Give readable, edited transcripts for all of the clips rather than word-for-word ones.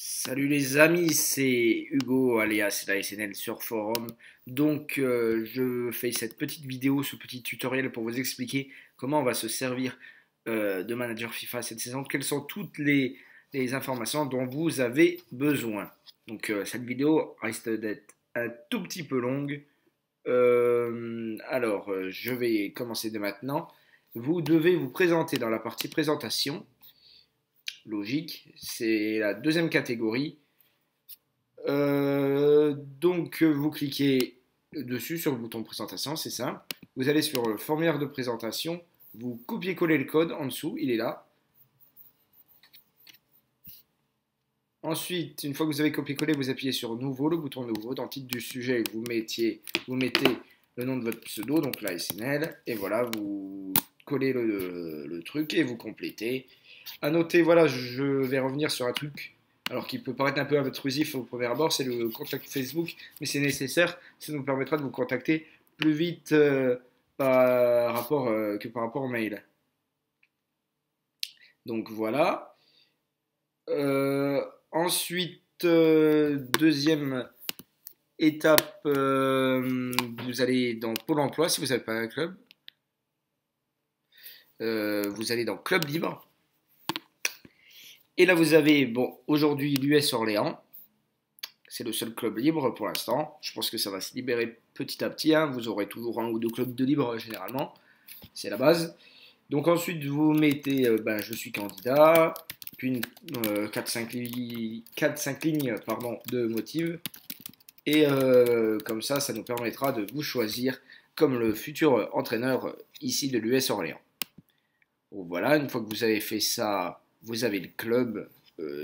Salut les amis, c'est Hugo alias la SNL sur forum. Je fais cette petite vidéo, ce petit tutoriel pour vous expliquer comment on va se servir de manager FIFA cette saison, quelles sont toutes les informations dont vous avez besoin. Cette vidéo risque d'être un tout petit peu longue. Je vais commencer dès maintenant. Vous devez vous présenter dans la partie présentation. Logique, c'est la deuxième catégorie. Vous cliquez dessus sur le bouton présentation, c'est simple. Vous allez sur le formulaire de présentation, vous copiez-collez le code en dessous, il est là. Ensuite, une fois que vous avez copié-collé, vous appuyez sur nouveau, le bouton nouveau. Dans le titre du sujet, vous mettez le nom de votre pseudo, donc la SNL, et voilà, vous collez le truc et vous complétez. À noter, voilà, je vais revenir sur un truc, alors qui peut paraître un peu intrusif au premier abord, c'est le contact Facebook, mais c'est nécessaire, ça nous permettra de vous contacter plus vite que par rapport au mail. Donc voilà. Deuxième étape, vous allez dans Pôle emploi si vous n'avez pas un club. Vous allez dans Club libre. Et là, vous avez, bon, aujourd'hui, l'US Orléans. C'est le seul club libre pour l'instant. Je pense que ça va se libérer petit à petit. Hein. Vous aurez toujours un ou deux clubs de libre généralement. C'est la base. Donc ensuite, vous mettez je suis candidat, puis 4-5 lignes de motifs. Et comme ça nous permettra de vous choisir comme le futur entraîneur ici de l'US Orléans. Donc voilà, une fois que vous avez fait ça, vous avez le club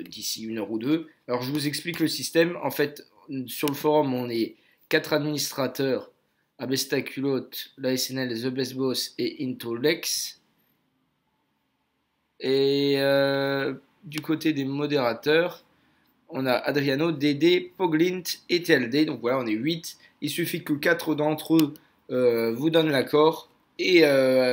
d'ici 1 heure ou deux. Alors je vous explique le système. En fait, sur le forum, on est 4 administrateurs, Abestaculot, la SNL, The Best Boss et Intolex. Et du côté des modérateurs, on a Adriano, Dédé, Poglint et TLD. Donc voilà, on est 8. Il suffit que 4 d'entre eux vous donnent l'accord et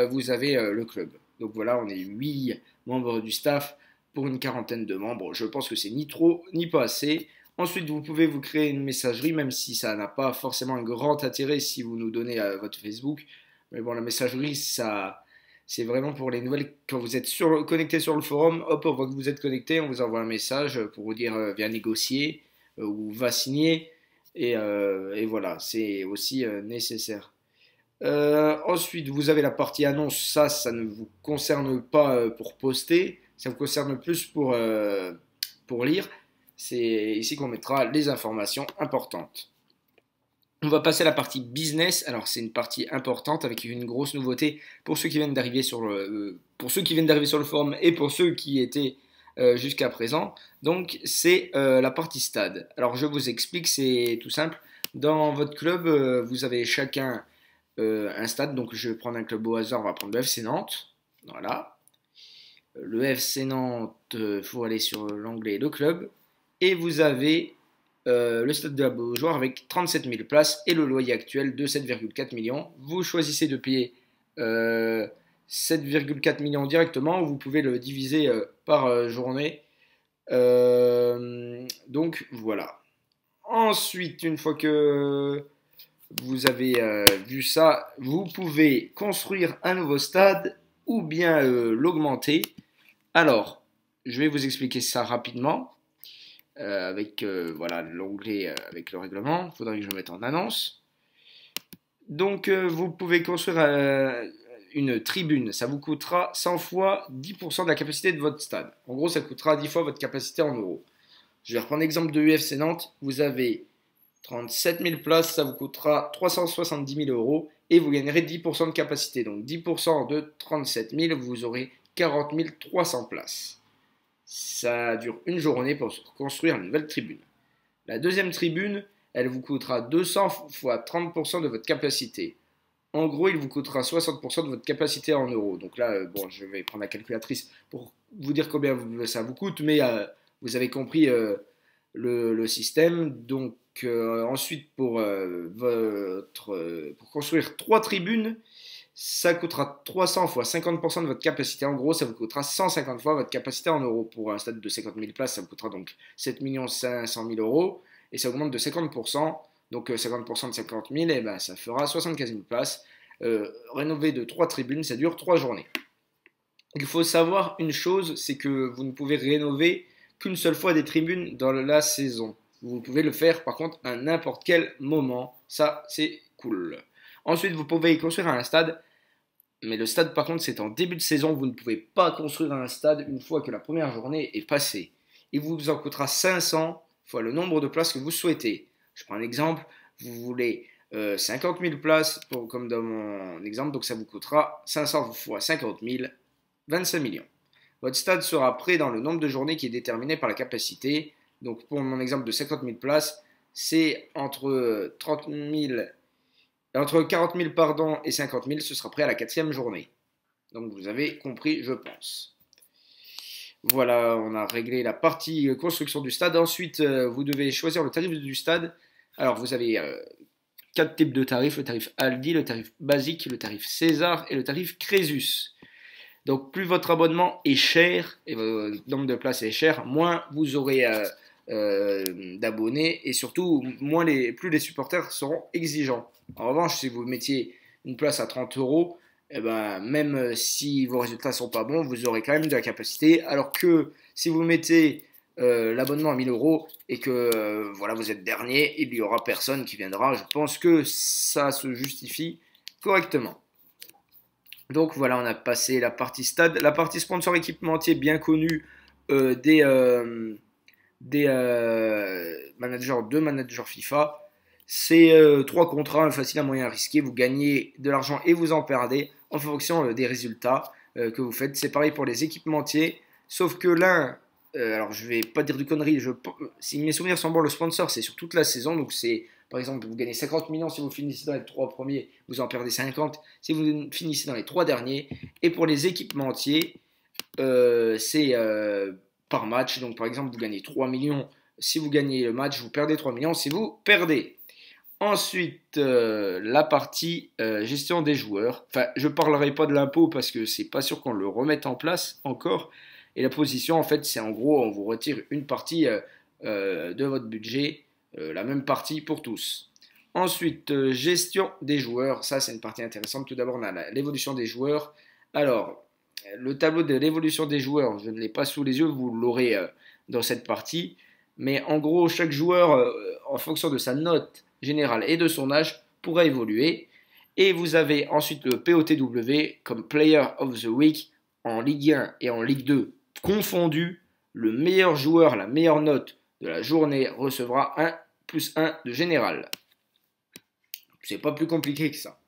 vous avez le club. Donc voilà, on est 8 membres du staff pour une quarantaine de membres. Je pense que c'est ni trop ni pas assez. Ensuite, vous pouvez vous créer une messagerie, même si ça n'a pas forcément un grand intérêt si vous nous donnez votre Facebook. Mais bon, la messagerie, c'est vraiment pour les nouvelles. Quand vous êtes connecté sur le forum, hop, on voit que vous êtes connecté, on vous envoie un message pour vous dire viens négocier ou va signer. Et voilà, c'est aussi nécessaire. Ensuite, vous avez la partie annonce. Ça ne vous concerne pas pour poster. Ça vous concerne plus pour lire. C'est ici qu'on mettra les informations importantes. On va passer à la partie business. Alors c'est une partie importante avec une grosse nouveauté pour ceux qui viennent d'arriver sur le forum et pour ceux qui étaient jusqu'à présent. Donc c'est la partie stade. Alors je vous explique, c'est tout simple. Dans votre club, vous avez chacun un stade. Donc je vais prendre un club au hasard. On va prendre le FC Nantes. Voilà. Le FC Nantes, il faut aller sur l'onglet de club. Et vous avez le stade de la Beaujoire avec 37 000 places et le loyer actuel de 7,4 millions. Vous choisissez de payer 7,4 millions directement ou vous pouvez le diviser par journée. Donc voilà. Ensuite, une fois que vous avez vu ça, vous pouvez construire un nouveau stade ou bien l'augmenter. Alors, je vais vous expliquer ça rapidement avec voilà l'onglet avec le règlement. Il faudrait que je le mette en annonce. Donc, vous pouvez construire une tribune. Ça vous coûtera 100 fois 10% de la capacité de votre stade. En gros, ça coûtera 10 fois votre capacité en euros. Je vais reprendre l'exemple de UFC Nantes. Vous avez 37 000 places, ça vous coûtera 370 000 euros et vous gagnerez 10% de capacité. Donc 10% de 37 000, vous aurez 40 300 places. Ça dure une journée pour construire une nouvelle tribune. La deuxième tribune, elle vous coûtera 200 fois 30% de votre capacité. En gros, il vous coûtera 60% de votre capacité en euros. Donc là, bon, je vais prendre la calculatrice pour vous dire combien ça vous coûte, mais vous avez compris le système. Donc ensuite, pour construire 3 tribunes, Ça coûtera 300 fois 50% de votre capacité. En gros, ça vous coûtera 150 fois votre capacité en euros. Pour un stade de 50 000 places, ça vous coûtera donc 7 500 000 euros. Et ça augmente de 50%. Donc 50% de 50 000, et ben, ça fera 75 000 places. Rénover de 3 tribunes, ça dure 3 journées. Il faut savoir une chose, c'est que vous ne pouvez rénover qu'une seule fois des tribunes dans la saison. Vous pouvez le faire par contre à n'importe quel moment. Ça, c'est cool. Ensuite, vous pouvez construire un stade. Mais le stade, par contre, c'est en début de saison. Vous ne pouvez pas construire un stade une fois que la première journée est passée. Il vous en coûtera 500 fois le nombre de places que vous souhaitez. Je prends un exemple. Vous voulez 50 000 places, comme dans mon exemple. Donc ça vous coûtera 500 fois 50 000, 25 millions. Votre stade sera prêt dans le nombre de journées qui est déterminé par la capacité. Donc pour mon exemple de 50 000 places, c'est entre 40 000 pardon, et 50 000, ce sera prêt à la 4e journée. Donc vous avez compris, je pense. Voilà, on a réglé la partie construction du stade. Ensuite, vous devez choisir le tarif du stade. Alors vous avez 4 types de tarifs, le tarif Aldi, le tarif basique, le tarif César et le tarif Crésus. Donc plus votre abonnement est cher, et votre nombre de places est cher, moins vous aurez d'abonnés, et surtout plus les supporters seront exigeants. En revanche, si vous mettiez une place à 30 euros, eh ben, même si vos résultats ne sont pas bons, vous aurez quand même de la capacité. Alors que si vous mettez l'abonnement à 1000 euros et que voilà, vous êtes dernier, il n'y aura personne qui viendra. Je pense que ça se justifie correctement. Donc voilà, on a passé la partie stade. La partie sponsor équipementier bien connue des managers, deux managers FIFA. C'est 3 contre 1, facile à moyen risqué. Vous gagnez de l'argent et vous en perdez en fonction des résultats que vous faites. C'est pareil pour les équipementiers, sauf que l'un, alors je vais pas dire de conneries, si mes souvenirs sont bons, le sponsor c'est sur toute la saison. Donc c'est par exemple, vous gagnez 50 millions si vous finissez dans les 3 premiers, vous en perdez 50 si vous finissez dans les 3 derniers. Et pour les équipementiers, c'est par match. Donc par exemple, vous gagnez 3 millions. Si vous gagnez le match, vous perdez 3 millions si vous perdez. Ensuite, la partie gestion des joueurs. Enfin, je ne parlerai pas de l'impôt parce que c'est pas sûr qu'on le remette en place encore. Et la position, en fait, c'est en gros, on vous retire une partie de votre budget, la même partie pour tous. Ensuite, gestion des joueurs. Ça, c'est une partie intéressante. Tout d'abord, on a l'évolution des joueurs. Alors, le tableau de l'évolution des joueurs, je ne l'ai pas sous les yeux, vous l'aurez dans cette partie. Mais en gros, chaque joueur, en fonction de sa note générale et de son âge, pourra évoluer. Et vous avez ensuite le POTW comme Player of the Week en Ligue 1 et en Ligue 2 confondus. Le meilleur joueur, la meilleure note de la journée recevra 1+1 de général. C'est pas plus compliqué que ça.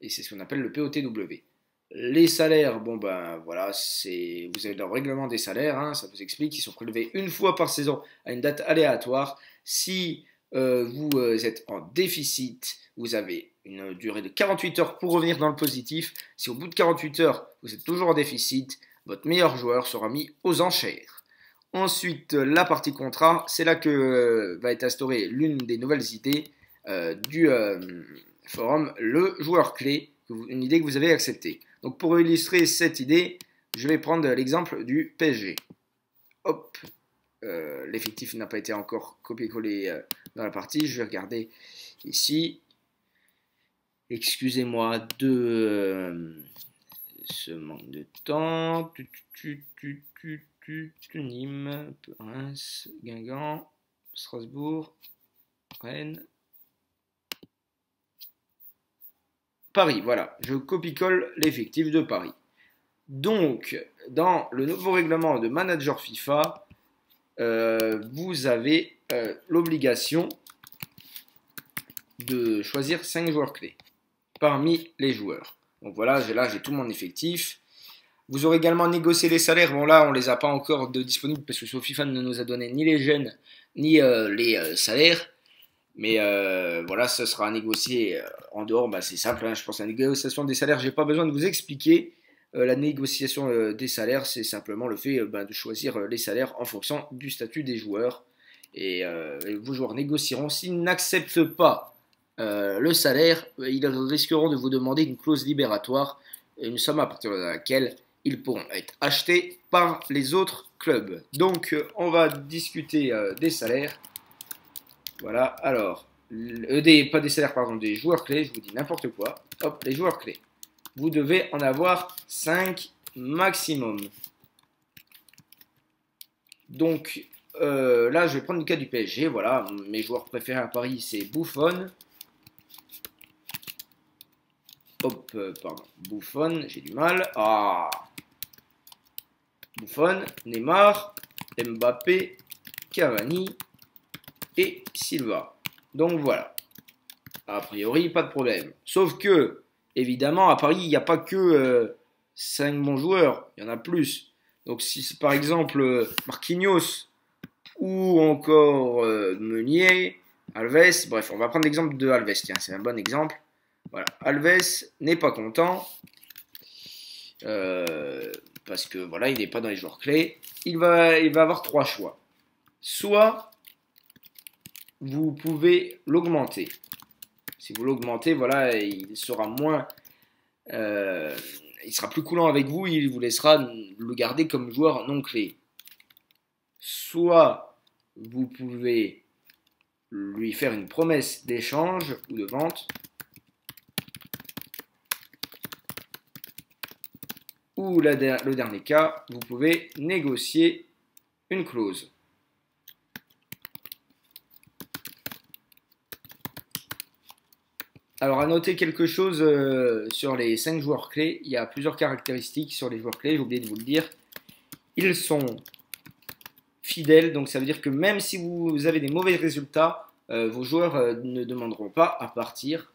Et c'est ce qu'on appelle le POTW. Les salaires, bon ben voilà, vous avez le règlement des salaires, hein, ça vous explique, ils sont prélevés une fois par saison à une date aléatoire. Si vous êtes en déficit, vous avez une durée de 48 heures pour revenir dans le positif. Si au bout de 48 heures, vous êtes toujours en déficit, votre meilleur joueur sera mis aux enchères. Ensuite, la partie contrat, c'est là que va être instaurée l'une des nouvelles idées du forum, le joueur clé, une idée que vous avez acceptée. Donc pour illustrer cette idée, je vais prendre l'exemple du PSG. Hop, l'effectif n'a pas été encore copié-collé dans la partie. Je vais regarder ici. Excusez-moi de ce manque de temps. Nîmes, Reims, Guingamp, Strasbourg, Rennes, Paris. Voilà, je copie-colle l'effectif de Paris. Donc, dans le nouveau règlement de manager FIFA, vous avez l'obligation de choisir 5 joueurs clés parmi les joueurs. Donc voilà, là j'ai tout mon effectif. Vous aurez également négocié les salaires. Bon là, on les a pas encore disponibles parce que FIFA ne nous a donné ni les jeunes ni les salaires. Mais voilà, ça sera négocié en dehors. Bah, c'est simple, hein, je pense à la négociation des salaires. J'ai pas besoin de vous expliquer. La négociation des salaires, c'est simplement le fait de choisir les salaires en fonction du statut des joueurs. Et vos joueurs négocieront. S'ils n'acceptent pas le salaire, ils risqueront de vous demander une clause libératoire, une somme à partir de laquelle ils pourront être achetés par les autres clubs. Donc on va discuter des salaires. Voilà, alors, pas des salaires, pardon, des joueurs clés, je vous dis n'importe quoi. Hop, les joueurs clés. Vous devez en avoir 5 maximum. Donc, là, je vais prendre le cas du PSG. Voilà, mes joueurs préférés à Paris, c'est Buffon. Hop, pardon, Buffon, j'ai du mal. Ah, Buffon, Neymar, Mbappé, Cavani et Silva. Donc voilà. A priori, pas de problème. Sauf que, évidemment, à Paris, il n'y a pas que 5 bons joueurs, il y en a plus. Donc si c'est par exemple Marquinhos ou encore Meunier, Alves, bref, on va prendre l'exemple de Alves, tiens, c'est un bon exemple. Voilà, Alves n'est pas content parce que voilà, il n'est pas dans les joueurs clés. Il va avoir 3 choix. Soit vous pouvez l'augmenter. Si vous l'augmentez, voilà, il sera moins, il sera plus coulant avec vous, il vous laissera le garder comme joueur non clé. Soit vous pouvez lui faire une promesse d'échange ou de vente, ou le dernier cas, vous pouvez négocier une clause. Alors, à noter quelque chose sur les 5 joueurs clés. Il y a plusieurs caractéristiques sur les joueurs clés, j'ai oublié de vous le dire. Ils sont fidèles, donc ça veut dire que même si vous avez des mauvais résultats, vos joueurs ne demanderont pas à partir.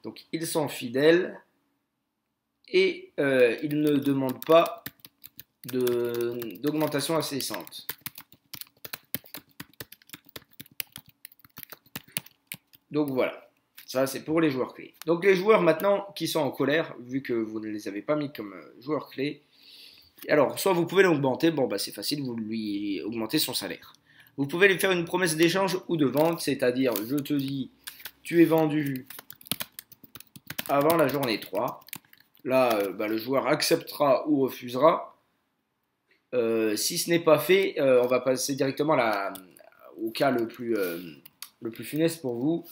Donc, ils sont fidèles et ils ne demandent pas d'augmentation incessante. Donc, voilà. Ça, c'est pour les joueurs clés. Donc, les joueurs maintenant qui sont en colère, vu que vous ne les avez pas mis comme joueurs clés, alors, soit vous pouvez l'augmenter, bon, bah, c'est facile, vous lui augmentez son salaire. Vous pouvez lui faire une promesse d'échange ou de vente, c'est-à-dire, je te dis, tu es vendu avant la journée 3. Là, bah, le joueur acceptera ou refusera. Si ce n'est pas fait, on va passer directement au cas le plus funeste pour vous.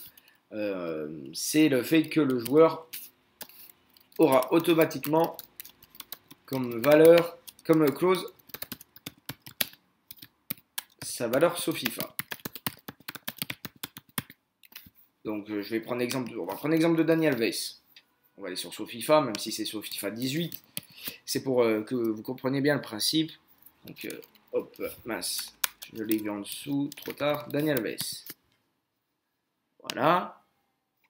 C'est le fait que le joueur aura automatiquement comme valeur, comme clause, sa valeur SoFIFA. Donc je vais prendre l'exemple, on va prendre l'exemple de Dani Alves. On va aller sur SoFIFA, même si c'est SoFIFA 18. C'est pour que vous compreniez bien le principe. Donc hop, mince, je l'ai vu en dessous, trop tard. Dani Alves. Voilà.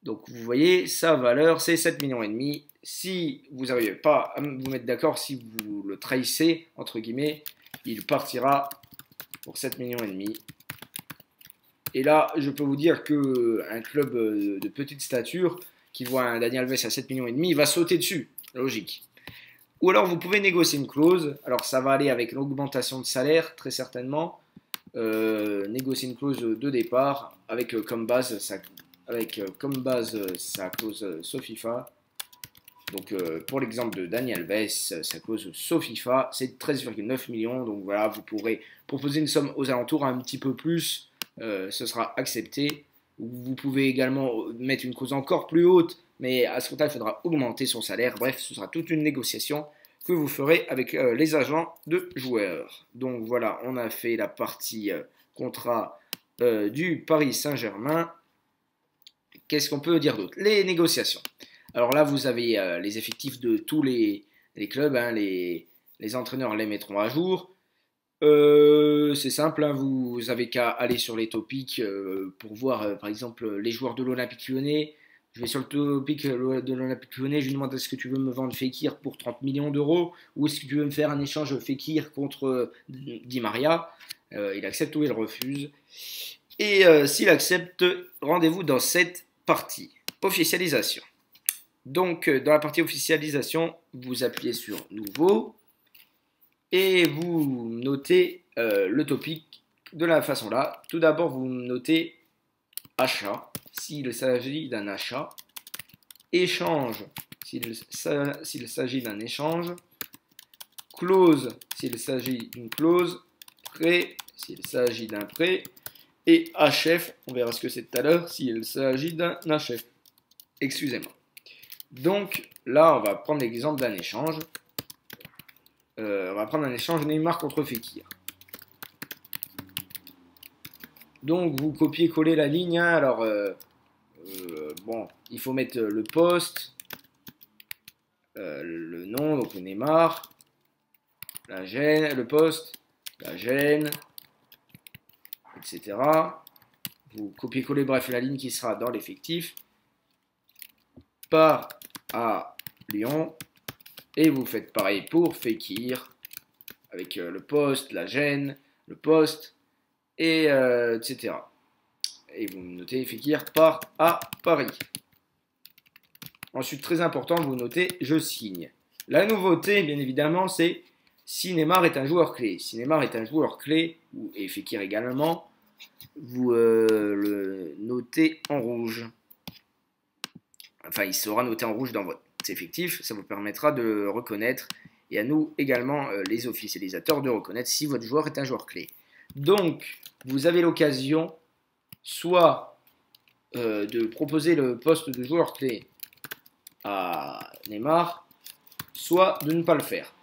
Donc vous voyez, sa valeur c'est 7,5 millions. Si vous n'arrivez pas à vous mettre d'accord, si vous le trahissez, entre guillemets, il partira pour 7,5 millions. Et là, je peux vous dire qu'un club de petite stature qui voit un Dani Alves à 7,5 millions, il va sauter dessus, logique. Ou alors vous pouvez négocier une clause, alors ça va aller avec l'augmentation de salaire, très certainement. Négocier une clause de départ avec comme base sa clause SoFIFA. Donc pour l'exemple de Dani Alves, sa clause SoFIFA, c'est 13,9 millions. Donc voilà, vous pourrez proposer une somme aux alentours un petit peu plus, ce sera accepté. Vous pouvez également mettre une clause encore plus haute, mais à ce moment-là, il faudra augmenter son salaire. Bref, ce sera toute une négociation que vous ferez avec les agents de joueurs. Donc voilà, on a fait la partie contrat du Paris Saint-Germain. Qu'est-ce qu'on peut dire d'autre? Les négociations. Alors là, vous avez les effectifs de tous les clubs, hein, les entraîneurs les mettront à jour. C'est simple, hein, vous avez qu'à aller sur les topics pour voir par exemple les joueurs de l'Olympique Lyonnais. Je vais sur le topic de l'Olympique Lyonnais, je lui demande est-ce que tu veux me vendre Fekir pour 30 millions d'euros ou est-ce que tu veux me faire un échange Fekir contre Di Maria. Il accepte ou il refuse. Et s'il accepte, rendez-vous dans cette partie. Officialisation. Donc dans la partie officialisation, vous appuyez sur Nouveau. Et vous notez le topic de la façon là. Tout d'abord, vous notez achat. s'il s'agit d'un achat, échange s'il s'agit d'un échange, clause s'il s'agit d'une clause, prêt s'il s'agit d'un prêt, et HF, on verra ce que c'est tout à l'heure, s'il s'agit d'un HF. Excusez-moi. Donc là, on va prendre l'exemple d'un échange. On va prendre un échange Neymar contre Fekir. Donc vous copiez-collez la ligne. Hein. Alors, bon, il faut mettre le poste, le nom, donc le Neymar, la gêne, le poste, la gêne, etc. Vous copiez-collez, bref, la ligne qui sera dans l'effectif. Part à Lyon. Et vous faites pareil pour Fekir. Avec le poste, la gêne, le poste, et etc. Et vous notez Fekir part à Paris. Ensuite, très important, vous notez je signe. La nouveauté, bien évidemment, c'est si Neymar est un joueur clé. Si Neymar est un joueur clé, et Fekir également, vous le notez en rouge. Enfin, il sera noté en rouge dans votre effectif. Ça vous permettra de reconnaître, et à nous également, les officialisateurs, de reconnaître si votre joueur est un joueur clé. Donc, vous avez l'occasion soit de proposer le poste de joueur clé à Neymar, soit de ne pas le faire.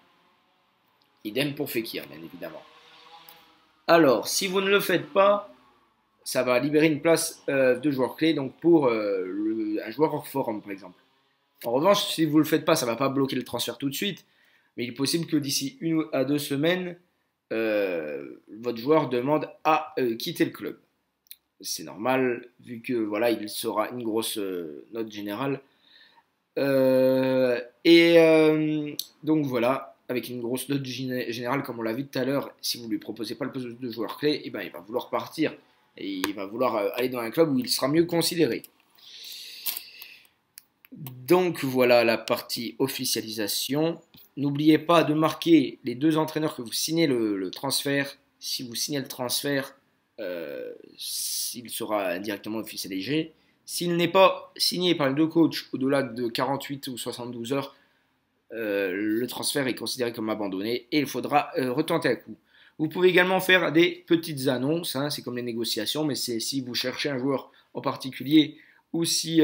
Idem pour Fekir, bien évidemment. Alors, si vous ne le faites pas, ça va libérer une place de joueur clé, donc pour un joueur hors forum, par exemple. En revanche, si vous ne le faites pas, ça ne va pas bloquer le transfert tout de suite, mais il est possible que d'ici 1 à 2 semaines, votre joueur demande à quitter le club. C'est normal, vu que voilà, il sera une grosse note générale. Donc voilà, avec une grosse note générale, comme on l'a vu tout à l'heure, si vous ne lui proposez pas le poste de joueur clé, eh ben, il va vouloir partir. Et il va vouloir aller dans un club où il sera mieux considéré. Donc voilà la partie officialisation. N'oubliez pas de marquer les 2 entraîneurs que vous signez le transfert. Si vous signez le transfert, il sera indirectement officialisé. S'il n'est pas signé par les 2 coachs au-delà de 48 ou 72 heures, le transfert est considéré comme abandonné et il faudra retenter un coup. Vous pouvez également faire des petites annonces, hein, c'est comme les négociations, mais c'est si vous cherchez un joueur en particulier ou si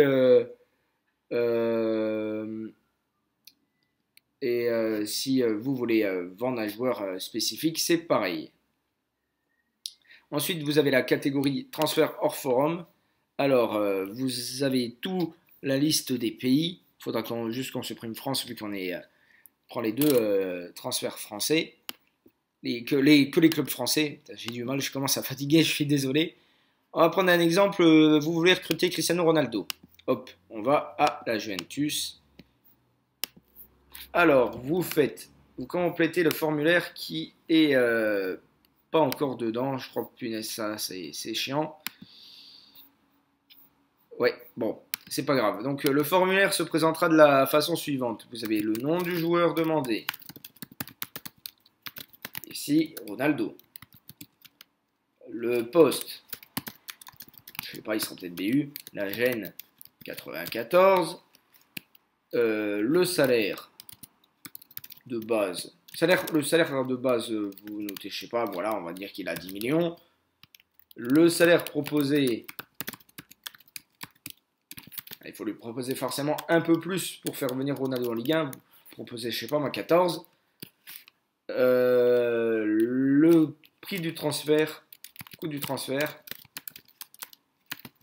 si vous voulez vendre un joueur spécifique, c'est pareil. Ensuite, vous avez la catégorie transfert hors forum. Alors, vous avez toute la liste des pays. Il faudra juste qu'on supprime France, vu qu'on prend les 2 transferts français. Que les clubs français. J'ai du mal, je commence à fatiguer, je suis désolé. On va prendre un exemple. Vous voulez recruter Cristiano Ronaldo. Hop, on va à la Juventus. Alors, vous complétez le formulaire qui est pas encore dedans. Je crois que punaise, ça, c'est chiant. Ouais, bon, c'est pas grave. Donc, le formulaire se présentera de la façon suivante. Vous avez le nom du joueur demandé. Ici, Ronaldo. Le poste. Je sais pas, il sera peut-être BU. La gêne, 94. Le salaire de base. Le salaire de base, vous notez, je sais pas, voilà, on va dire qu'il a 10 millions. Le salaire proposé, il faut lui proposer forcément un peu plus pour faire venir Ronaldo en Ligue 1. Vous proposez, je sais pas, moi, 14. Le prix du transfert, coût du transfert.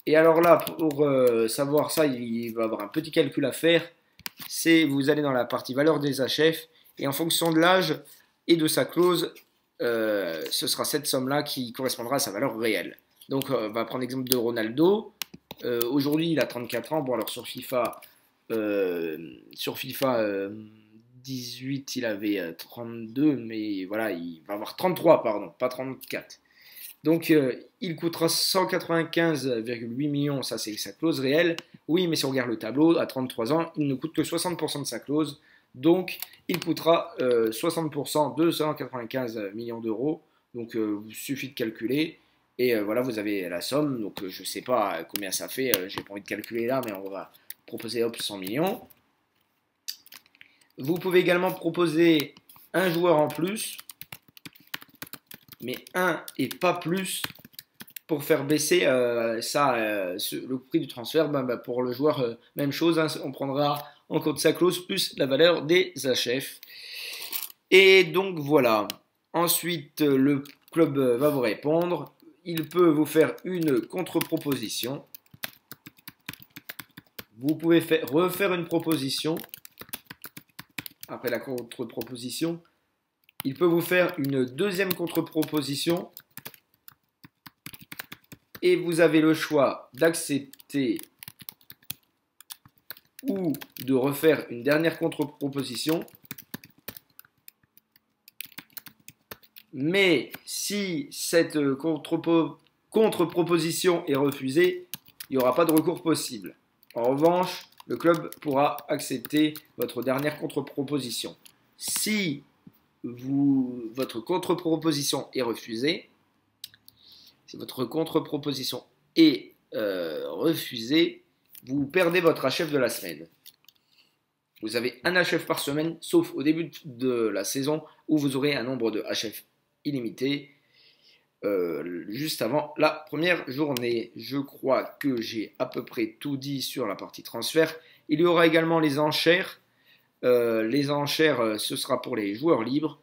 Et alors là, pour savoir ça, il va y avoir un petit calcul à faire. C'est, vous allez dans la partie valeur des HF, et en fonction de l'âge et de sa clause, ce sera cette somme-là qui correspondra à sa valeur réelle. Donc, on va prendre l'exemple de Ronaldo. Aujourd'hui, il a 34 ans. Bon, alors sur FIFA 18, il avait 32, mais voilà, il va avoir 33, pardon, pas 34. Donc, il coûtera 195,8 millions, ça c'est sa clause réelle. Oui, mais si on regarde le tableau, à 33 ans, il ne coûte que 60% de sa clause. Donc, il coûtera 60% de 195 millions d'euros. Donc, il suffit de calculer. Et voilà, vous avez la somme. Donc je ne sais pas combien ça fait. J'ai pas envie de calculer là, mais on va proposer hop 100 millions. Vous pouvez également proposer un joueur en plus, mais un et pas plus, pour faire baisser le prix du transfert. Pour le joueur, même chose, hein, on prendra en compte sa clause plus la valeur des HF. Et donc voilà. Ensuite, le club va vous répondre. Il peut vous faire une contre-proposition. Vous pouvez refaire une proposition. Après la contre-proposition, il peut vous faire une deuxième contre-proposition. Et vous avez le choix d'accepter ou de refaire une dernière contre-proposition. Mais si cette contre-proposition est refusée, il n'y aura pas de recours possible. En revanche, le club pourra accepter votre dernière contre-proposition. Si votre contre-proposition est refusée, vous perdez votre HF de la semaine. Vous avez un HF par semaine, sauf au début de la saison où vous aurez un nombre de HF illimité juste avant la première journée. Je crois que j'ai à peu près tout dit sur la partie transfert. Il y aura également les enchères. Les enchères, ce sera pour les joueurs libres.